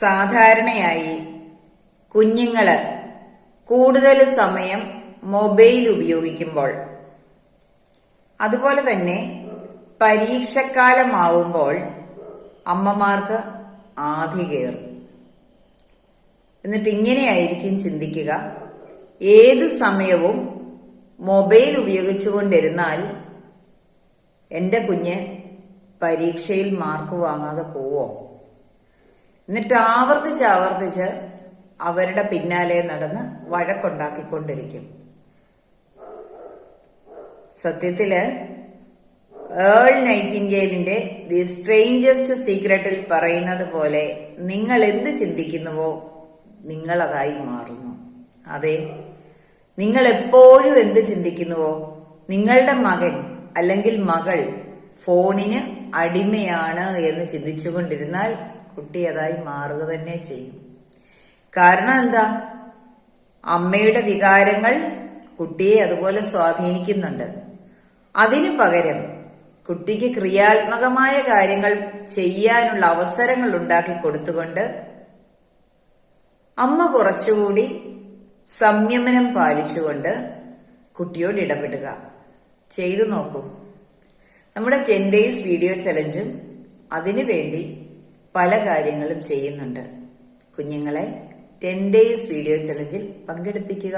സാധാരണയായി കുഞ്ഞുങ്ങള് കൂടുതൽ സമയം മൊബൈൽ ഉപയോഗിക്കുമ്പോൾ, അതുപോലെ തന്നെ പരീക്ഷക്കാലമാവുമ്പോൾ അമ്മമാർക്ക് ആധി കയറും. എന്നിട്ട് ഇങ്ങനെയായിരിക്കും ചിന്തിക്കുക, ഏത് സമയവും മൊബൈൽ ഉപയോഗിച്ചുകൊണ്ടിരുന്നാൽ എന്റെ കുഞ്ഞ് പരീക്ഷയിൽ മാർക്ക് വാങ്ങാതെ പോവോ? എന്നിട്ട് ആവർത്തിച്ച് അവരുടെ പിന്നാലെ നടന്ന് വഴക്കുണ്ടാക്കിക്കൊണ്ടിരിക്കും. സത്യത്തില് ഏൾ നൈറ്റിംഗേലിന്റെ ദി സ്ട്രേഞ്ചസ്റ്റ് സീക്രട്ടിൽ പറയുന്നത് പോലെ, നിങ്ങൾ എന്ത് ചിന്തിക്കുന്നുവോ നിങ്ങൾ അതായി മാറുന്നു. അതെ, നിങ്ങൾ എപ്പോഴും എന്ത് ചിന്തിക്കുന്നുവോ, നിങ്ങളുടെ മകൻ അല്ലെങ്കിൽ മകൾ ഫോണിന് അടിമയാണ് എന്ന് ചിന്തിച്ചുകൊണ്ടിരുന്നാൽ കുട്ടി അതായി മാറുക തന്നെ ചെയ്യും. കാരണം എന്താ? അമ്മയുടെ വികാരങ്ങൾ കുട്ടിയെ അതുപോലെ സ്വാധീനിക്കുന്നുണ്ട്. അതിനു പകരം കുട്ടിക്ക് ക്രിയാത്മകമായ കാര്യങ്ങൾ ചെയ്യാനുള്ള അവസരങ്ങൾ ഉണ്ടാക്കി കൊടുത്തുകൊണ്ട് അമ്മ കുറച്ചുകൂടി സംയമനം പാലിച്ചുകൊണ്ട് കുട്ടിയോട് ഇടപെടുക. ചെയ്തു നോക്കൂ. നമ്മുടെ 10 days വീഡിയോ ചലഞ്ചും അതിനു വേണ്ടി പല കാര്യങ്ങളും ചെയ്യുന്നുണ്ട്. കുഞ്ഞുങ്ങളെ 10 days വീഡിയോ ചലഞ്ചിൽ പങ്കെടുപ്പിക്കുക.